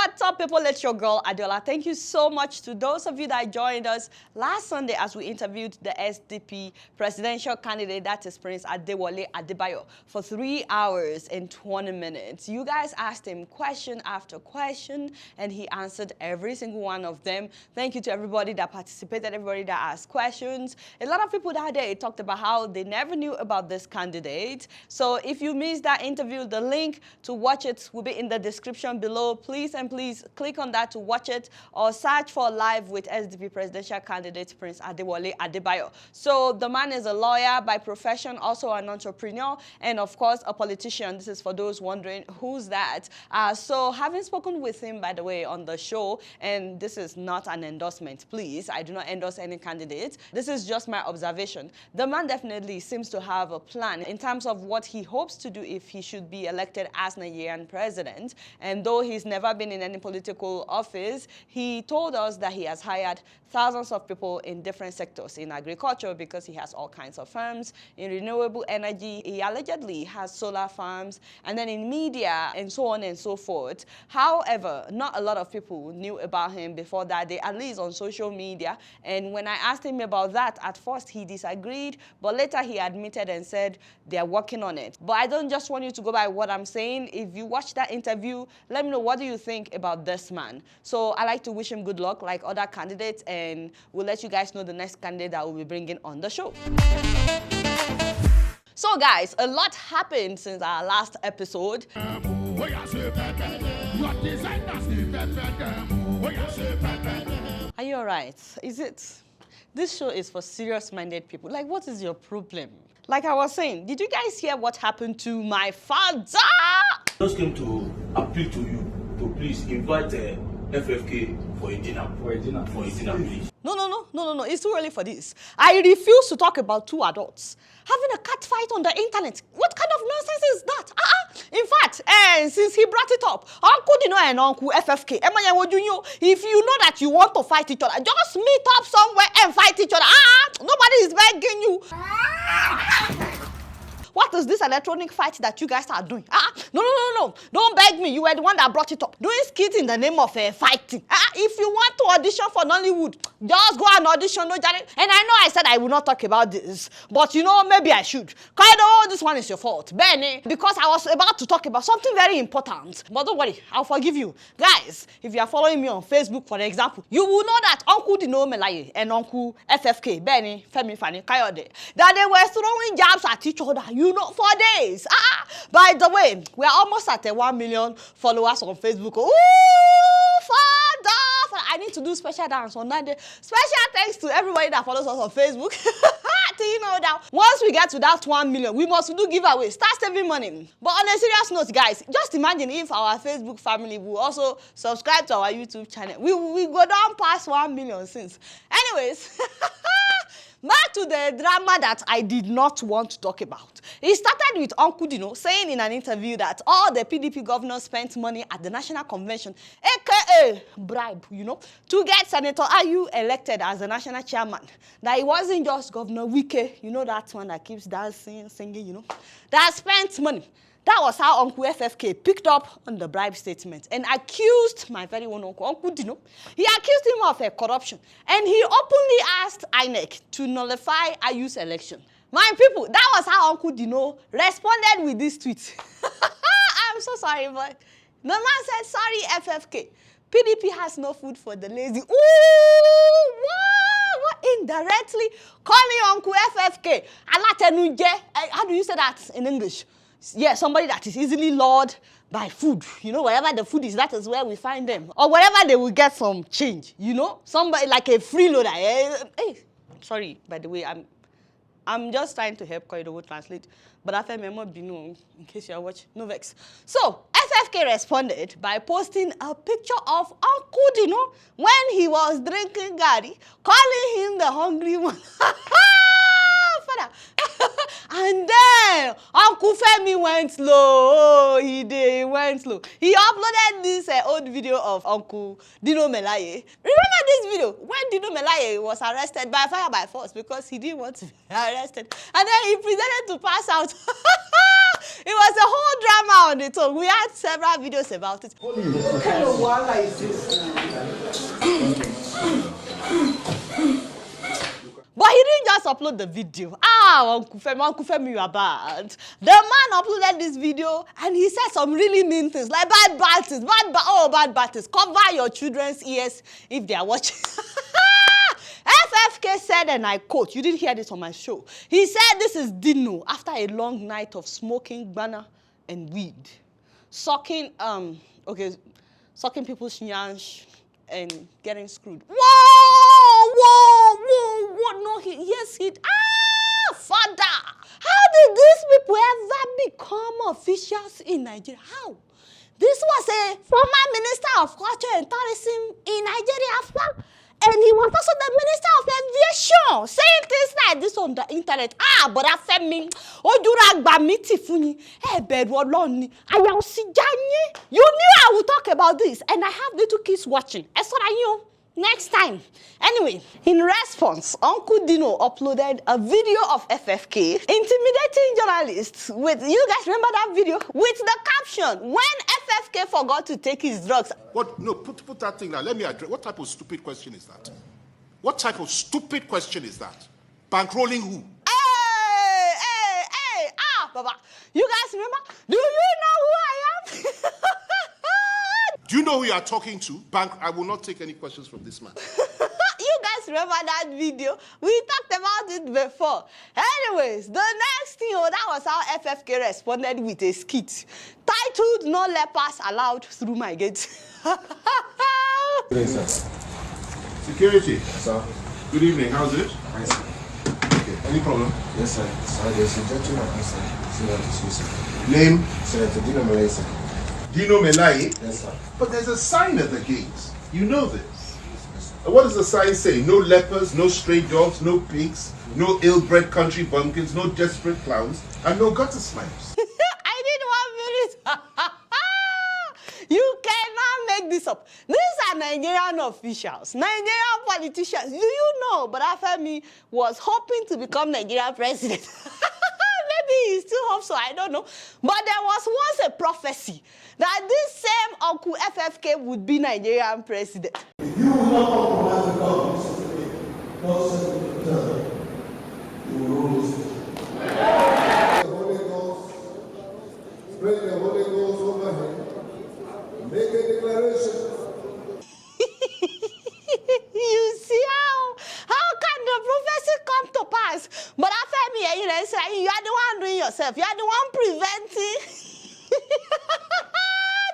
What's up, people? It's your girl, Adeola. Thank you so much to those of you that joined us last Sunday as we interviewed the SDP presidential candidate, that is Prince Adebayo, for 3 hours and 20 minutes. You guys asked him question after question, and he answered every single one of them. Thank you to everybody that participated, everybody that asked questions. A lot of people that day talked about how they never knew about this candidate. So if you missed that interview, the link to watch it will be in the description below. Please click on that to watch it, or search for Live with SDP presidential candidate Prince Adebayo. So the man is a lawyer by profession, also an entrepreneur, and of course a politician. This is for those wondering who's that. So having spoken with him, by the way, on the show, and this is not an endorsement, please. I do not endorse any candidate. This is just my observation. The man definitely seems to have a plan in terms of what he hopes to do if he should be elected as Nigerian president. And though he's never been in any political office, he told us that he has hired thousands of people in different sectors. In agriculture, because he has all kinds of firms. In renewable energy, he allegedly has solar farms. And then in media, and so on and so forth. However, not a lot of people knew about him before that day, at least on social media. And when I asked him about that, at first he disagreed, but later he admitted and said they're working on it. But I don't just want you to go by what I'm saying. If you watch that interview, let me know, what do you think about this man? So I like to wish him good luck like other candidates, and we'll let you guys know the next candidate that we'll be bringing on the show. So guys, a lot happened since our last episode. Are you alright? Is it? This show is for serious-minded people. Like, what is your problem? Like I was saying, did you guys hear what happened to my father? Just came to appeal to you to please invite FFK for a dinner. Please. No. It's too early for this. I refuse to talk about two adults having a cat fight on the internet. What kind of nonsense is that? In fact, since he brought it up, Uncle Dino and Uncle FFK, if you know that you want to fight each other, just meet up somewhere and fight each other. Nobody is begging you. What is this electronic fight that you guys are doing? No. Don't beg me. You were the one that brought it up. Doing skit in the name of fighting. If you want to audition for Nollywood, just go and audition. No, Janet. And I know I said I will not talk about this, but you know, maybe I should. Kaido, this one is your fault. Benny, because I was about to talk about something very important. But don't worry, I'll forgive you. Guys, if you are following me on Facebook, for example, you will know that Uncle Dino Melaye and Uncle FFK, Benny, Femi, Fanny, Kayode, that they were throwing jabs at each other, you know, for days. By the way, we are almost at 1 million followers on Facebook. Ooh, Father! I need to do special dance on that day. Special thanks to everybody that follows us on Facebook. Do you know that once we get to that 1 million, we must do giveaways, start saving money. But on a serious note, guys, just imagine if our Facebook family will also subscribe to our YouTube channel. We go down past 1 million since. Anyways, back to the drama that I did not want to talk about. It started with Uncle Dino saying in an interview that all the PDP governors spent money at the National Convention, aka bribe, you know, to get Senator Ayu elected as the national chairman. That it wasn't just Governor Wike, you know, that one that keeps dancing, singing, you know, that spent money. That was how Uncle FFK picked up on the bribe statement and accused my very own uncle, Uncle Dino. He accused him of corruption, and he openly asked INEC to nullify Ayu's election. My people, that was how Uncle Dino responded with this tweet. I'm so sorry, but the man said, sorry, FFK. PDP has no food for the lazy. Ooh, what? Indirectly calling Uncle FFK. How do you say that in English? Yeah, somebody that is easily lured by food. You know, wherever the food is, that is where we find them. Or wherever they will get some change, you know? Somebody like a freeloader. Hey, sorry, by the way, I'm just trying to help Koido translate. But after Memo Bino, in case you are watching, no vex. So, FFK responded by posting a picture of Uncle Dino when he was drinking Gary, calling him the hungry one. Father. And then Uncle Femi went slow. He went slow. He uploaded this old video of Uncle Dino Melaye. Remember this video when Dino was arrested by fire by force because he didn't want to be arrested. And then he pretended to pass out. It was a whole drama on its own. We had several videos about it. What kind of wala is this now? But he didn't just upload the video. Uncle Femi, you are bad. The man uploaded this video and he said some really mean things, like bad things. Bad things. Cover your children's ears if they are watching. FFK said, and I quote, you didn't hear this on my show. He said this is Dino after a long night of smoking banana and weed. Sucking people's nyansh and getting screwed. Whoa! No, Father! How did these people ever become officials in Nigeria? How? This was a former minister of culture and tourism in Nigeria, and he was also the minister of aviation, saying things like this on the internet. But I said me, you knew I would talk about this, and I have little kids watching. That's what I knew. Next time. Anyway, in response, Uncle Dino uploaded a video of FFK intimidating journalists with, you guys remember that video? With the caption, when FFK forgot to take his drugs. What? No, put that thing down. Let me address. What type of stupid question is that? What type of stupid question is that? Bankrolling who? Hey, Baba. You guys remember? Do you know who I am? Do you know who you are talking to? I will not take any questions from this man. You guys remember that video? We talked about it before. Anyways, the next thing, that was how FFK responded with a skit titled "No Lepers Allowed Through My Gate." Good sir. Security. Sir. Good evening. How's it? Nice. Okay. Any problem? Yes, sir. Sir, there's a gentleman outside. Sir. Name? Senator Dino Malaysia. Dino Melai. Yes, sir. But there's a sign at the gate. You know this. What does the sign say? No lepers, no stray dogs, no pigs, no ill-bred country bumpkins, no desperate clowns, and no gutter snipes. I need 1 minute. You cannot make this up. These are Nigerian officials, Nigerian politicians. Do you know? But Afemi was hoping to become Nigerian president. Maybe he still hopes so, I don't know. But there was once a prophecy that this same Uncle FFK would be Nigerian president. You will not compromise the government. God said it will done. You will rule this. The Holy Ghost, spread the Holy Ghost over him. Make a declaration. You see how can the prophecy come to pass? But Afemi, you are the one doing yourself. You are the one preventing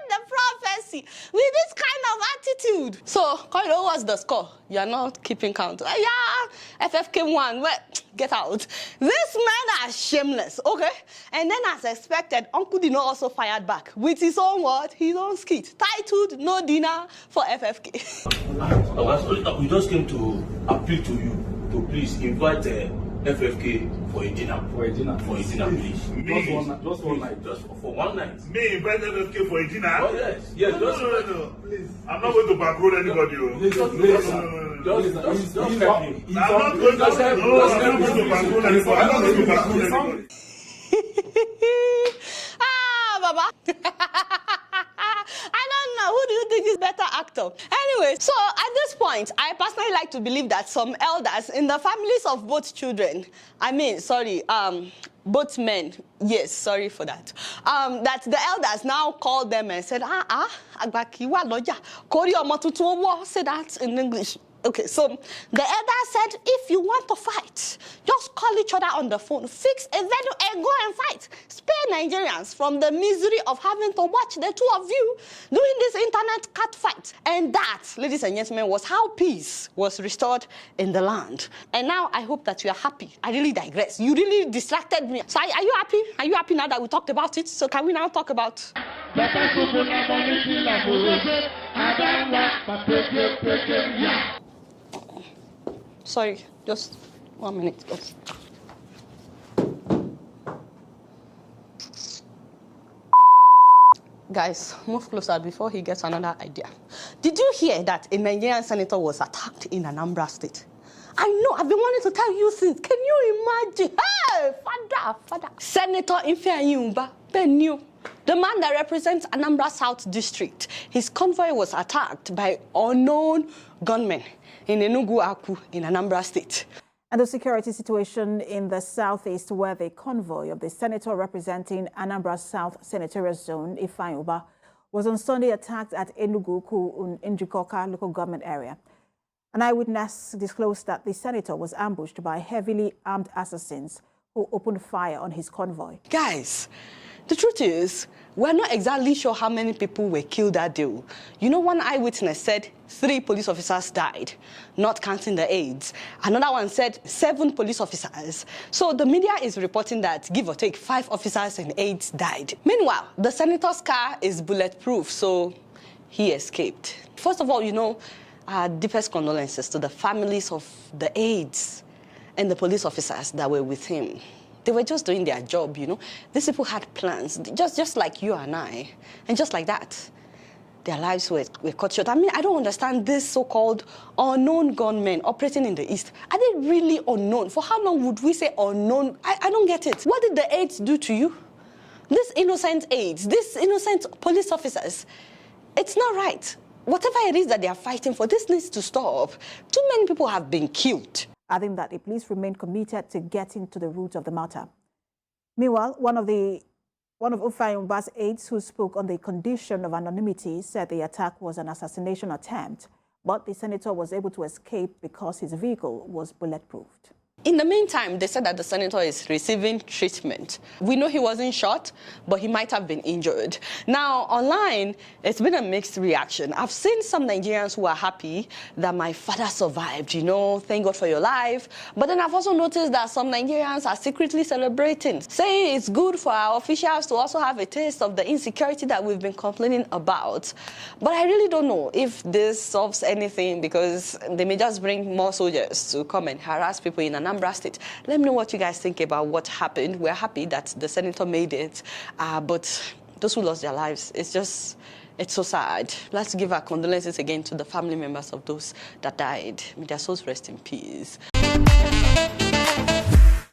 the prophecy with this kind of attitude. So, what's the score? You're not keeping count. Yeah, FFK won. Well, get out. These men are shameless, okay? And then, as expected, Uncle Dino also fired back with his own word, his own skit, titled "No Dinner for FFK." We just came to appeal to you to please invite FFK for a dinner. Please. Just one night. Just for one night. Me invite FFK for a dinner? Oh, yes. No. Please. I'm not going to bankroll anybody. Just help me. I'm not going to bankroll anybody. Baba. I don't know. Who do you think is better actor? Anyway, so at this point, I personally like to believe that some elders in the families of both children, both men, yes, sorry for that, that the elders now called them and said, Agbakiwa loja, kori omo tuntun owo, say that in English. Okay, so the elder said, if you want to fight, just call each other on the phone, fix a venue and go and fight. Spare Nigerians from the misery of having to watch the two of you doing this internet cat fight. And that, ladies and gentlemen, was how peace was restored in the land. And now I hope that you are happy. I really digress. You really distracted me. So are you happy? Are you happy now that we talked about it? So can we now talk about... Sorry, just 1 minute. Guys, move closer before he gets another idea. Did you hear that a Nigerian senator was attacked in Anambra State? I know, I've been wanting to tell you since. Can you imagine? Hey, father. Senator Fayehun, Benue, the man that represents Anambra South District, his convoy was attacked by unknown gunmen in Enugu in Anambra State. And the security situation in the southeast, where the convoy of the senator representing Anambra South Senatorial Zone, Fayehun, was on Sunday attacked at Enugu in Njikoka local government area. An eyewitness disclosed that the senator was ambushed by heavily armed assassins who opened fire on his convoy. Guys, the truth is, we're not exactly sure how many people were killed that day. You know, one eyewitness said 3 police officers died, not counting the aides. Another one said 7 police officers. So the media is reporting that, give or take, 5 officers and aides died. Meanwhile, the senator's car is bulletproof, so he escaped. First of all, you know, our deepest condolences to the families of the aides and the police officers that were with him. They were just doing their job, you know. These people had plans, just like you and I. And just like that, their lives were cut short. I mean, I don't understand these so-called unknown gunmen operating in the East. Are they really unknown? For how long would we say unknown? I don't get it. What did the aides do to you? These innocent aides, these innocent police officers, it's not right. Whatever it is that they are fighting for, this needs to stop. Too many people have been killed. Adding that the police remain committed to getting to the root of the matter. Meanwhile, one of Fayehun's aides who spoke on the condition of anonymity said the attack was an assassination attempt, but the senator was able to escape because his vehicle was bulletproofed. In the meantime, they said that the senator is receiving treatment. We know he wasn't shot, but he might have been injured. Now, online, it's been a mixed reaction. I've seen some Nigerians who are happy that my father survived, you know, thank God for your life. But then I've also noticed that some Nigerians are secretly celebrating, saying it's good for our officials to also have a taste of the insecurity that we've been complaining about. But I really don't know if this solves anything, because they may just bring more soldiers to come and harass people in Anambra State. Let me know what you guys think about what happened. We're happy that the senator made it, but those who lost their lives, it's so sad. Let's give our condolences again to the family members of those that died. May their souls rest in peace.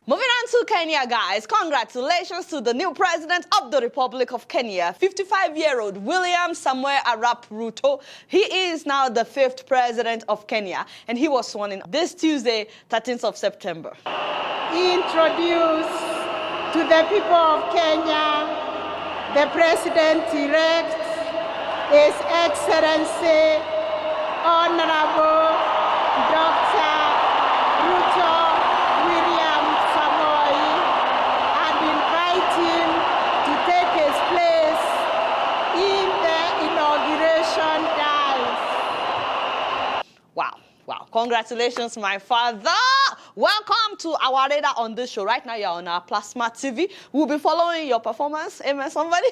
Moving on to Kenya, guys. Congratulations to the new president of the Republic of Kenya, 55-year-old William Samoei Arap Ruto. He is now the 5th president of Kenya, and he was sworn in this Tuesday, 13th of September. Introduce to the people of Kenya the president-elect, His Excellency, Honorable Dr. Ruto William Samoei, and invite him to take his place in the inauguration dais. Wow. Congratulations, my father. Welcome to our radar on this show. Right now, you're on our Plasma TV. We'll be following your performance. Amen, somebody?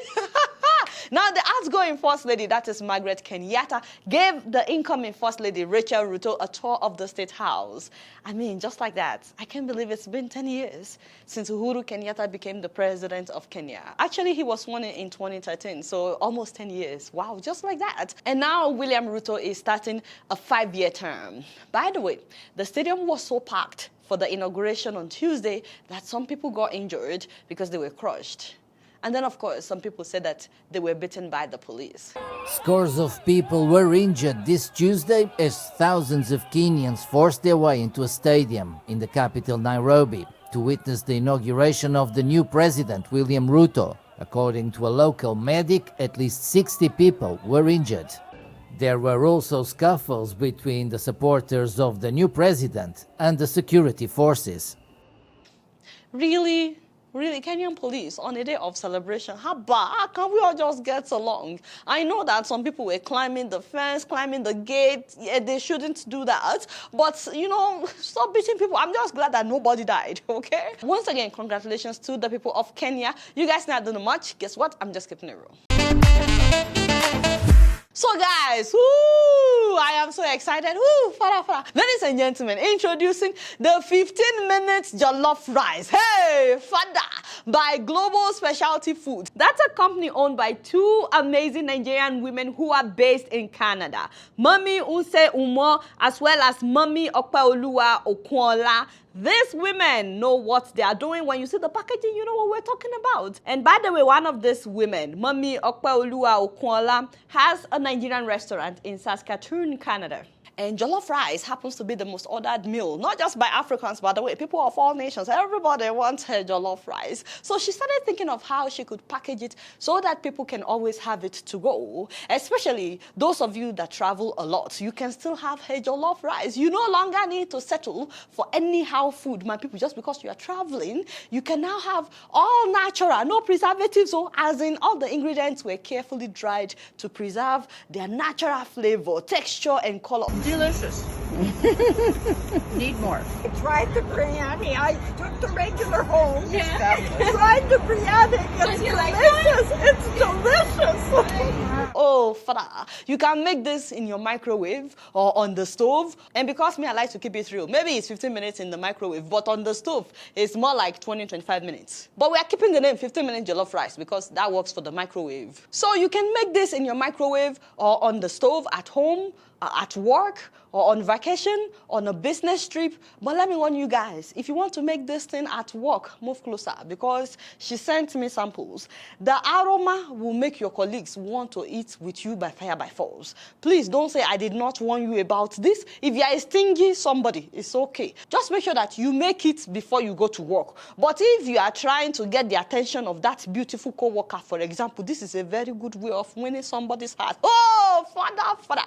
Now, the outgoing First Lady, that is Margaret Kenyatta, gave the incoming First Lady, Rachel Ruto, a tour of the State House. I mean, just like that. I can't believe it's been 10 years since Uhuru Kenyatta became the president of Kenya. Actually, he was sworn in 2013, so almost 10 years. Wow, just like that. And now, William Ruto is starting a 5-year term. By the way, the stadium was so packed for the inauguration on Tuesday that some people got injured because they were crushed. And then, of course, some people said that they were beaten by the police. Scores of people were injured this Tuesday as thousands of Kenyans forced their way into a stadium in the capital, Nairobi, to witness the inauguration of the new president, William Ruto. According to a local medic, at least 60 people were injured. There were also scuffles between the supporters of the new president and the security forces. Really, Kenyan police on a day of celebration? How can we all just get along? I know that some people were climbing the fence, climbing the gate. Yeah, they shouldn't do that. But, you know, stop beating people. I'm just glad that nobody died, okay? Once again, congratulations to the people of Kenya. You guys not doing much. Guess what? I'm just keeping it real. So guys, I am so excited. Ladies and gentlemen, introducing the 15 minutes jollof rice. Hey, father, by Global Specialty Foods. That's a company owned by two amazing Nigerian women who are based in Canada. Mummy Unse Umo as well as Mummy Okpeoluwa Okunola. These women know what they are doing. When you see the packaging, you know what we're talking about. And by the way, one of these women, Mummy Okpeoluwa Okunola, has a Nigerian restaurant in Saskatoon, Canada. And jollof rice happens to be the most ordered meal, not just by Africans, by the way, people of all nations. Everybody wants her jollof rice. So she started thinking of how she could package it so that people can always have it to go. Especially those of you that travel a lot, you can still have her jollof rice. You no longer need to settle for anyhow food, my people. Just because you are traveling, you can now have all natural, no preservatives. So as in all the ingredients were carefully dried to preserve their natural flavor, texture, and color. Delicious. Need more. I tried the biryani. I took the regular home. Yeah. Tried the biryani. It's delicious. It's delicious. Oh, Father, you can make this in your microwave or on the stove. And because me, I like to keep it real, maybe it's 15 minutes in the microwave, but on the stove, it's more like 20-25 minutes. But we are keeping the name 15-minute jollof rice because that works for the microwave. So you can make this in your microwave or on the stove at home, at work, or on vacation, on a business trip. But let me warn you guys, if you want to make this thing at work, move closer because she sent me samples. The aroma will make your colleagues want to eat with you by fire by force. Please don't say I did not warn you about this. If you are a stingy somebody, it's okay. Just make sure that you make it before you go to work. But if you are trying to get the attention of that beautiful co-worker, for example, this is a very good way of winning somebody's heart. Oh, Father.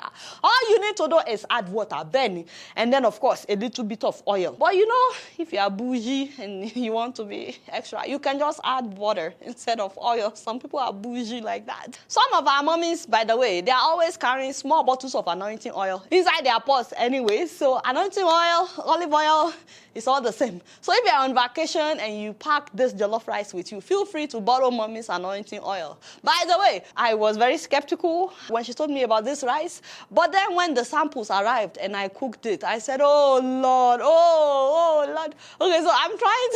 All you need to do is add water, burn, and then, of course, a little bit of oil. But you know, if you are bougie and you want to be extra, you can just add water instead of oil. Some people are bougie like that. Some of our mummies, by the way, they are always carrying small bottles of anointing oil inside their purse anyway. So anointing oil, olive oil, it's all the same. So if you're on vacation and you pack this jollof rice with you, feel free to borrow mommy's anointing oil. By the way, I was very skeptical when she told me about this rice, but then when the samples arrived and I cooked it, I said, oh Lord, oh Lord. Okay, so I'm trying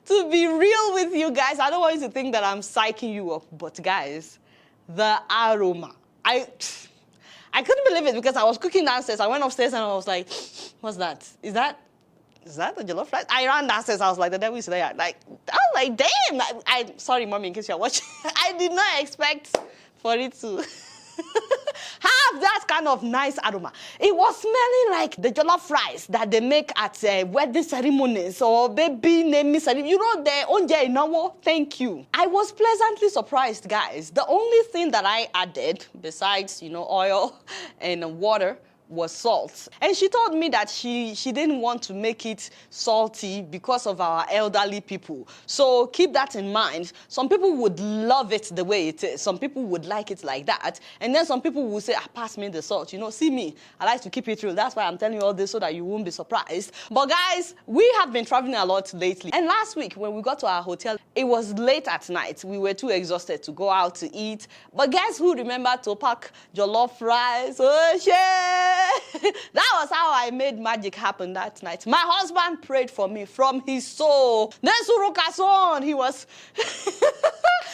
to be real with you guys. I don't want you to think that I'm psyching you up, but guys, the aroma. I couldn't believe it because I was cooking downstairs. I went upstairs and I was like, what's that? Is that a jollof rice? I ran downstairs. I was like, the devil is there. Like, I was like, damn. Sorry, mommy, in case you're watching. I did not expect for it to have that kind of nice aroma. It was smelling like the jollof rice that they make at wedding ceremonies or baby naming ceremonies. You know, the onje inawo. Thank you. I was pleasantly surprised, guys. The only thing that I added, besides, oil and water, was salt. And she told me that she didn't want to make it salty because of our elderly people. So keep that in mind. Some people would love it the way it is. Some people would like it like that. And then some people will say, pass me the salt. See me, I like to keep it real. That's why I'm telling you all this so that you won't be surprised. But guys, we have been traveling a lot lately. And last week when we got to our hotel, it was late at night. We were too exhausted to go out to eat. But guess who remembered to pack jollof rice? Oh, shit! That was how I made magic happen that night. My husband prayed for me from his soul. Then Surukason, he was...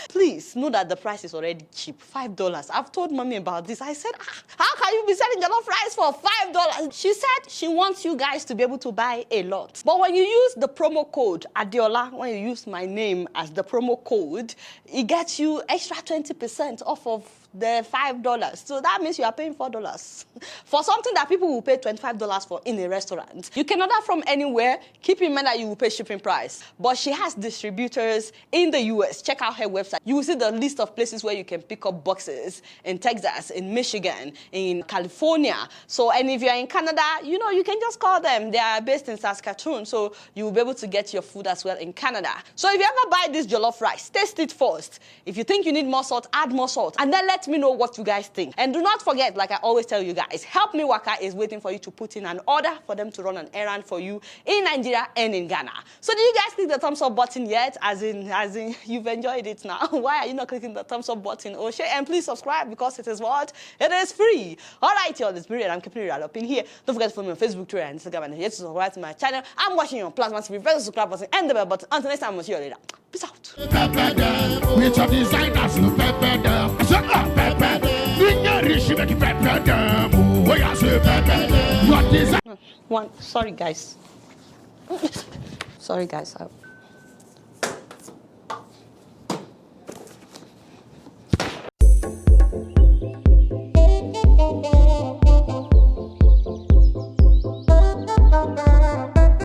Please know that the price is already cheap, $5. I've told mommy about this. I said, how can you be selling jollof rice for $5? She said she wants you guys to be able to buy a lot. But when you use the promo code Adeola, when you use my name as the promo code, it gets you extra 20% off of the $5. So that means you are paying $4 for something that people will pay $25 for in a restaurant. You can order from anywhere. Keep in mind that you will pay shipping price. But she has distributors in the US. Check out her website. You will see the list of places where you can pick up boxes in Texas, in Michigan, in California. So, and if you're in Canada, you can just call them. They are based in Saskatoon, so you will be able to get your food as well in Canada. So if you ever buy this jollof rice, taste it first. If you think you need more salt, add more salt. And then let let me know what you guys think. And do not forget, like I always tell you guys, Help Me Waka is waiting for you to put in an order for them to run an errand for you in Nigeria and in Ghana. So do you guys click the thumbs up button yet? As in you've enjoyed it now. Why are you not clicking the thumbs up button? Oh shit, and please subscribe because it is what? It is free. Alright, y'all, it's Miri and I'm keeping it right up in here. Don't forget to follow me on Facebook, Twitter, and Instagram, and yet to subscribe to my channel. I'm watching you on Plasma TV. Press the subscribe button and the bell button. Until next time, I'll see you later. Peace out. Sorry guys. Sorry guys.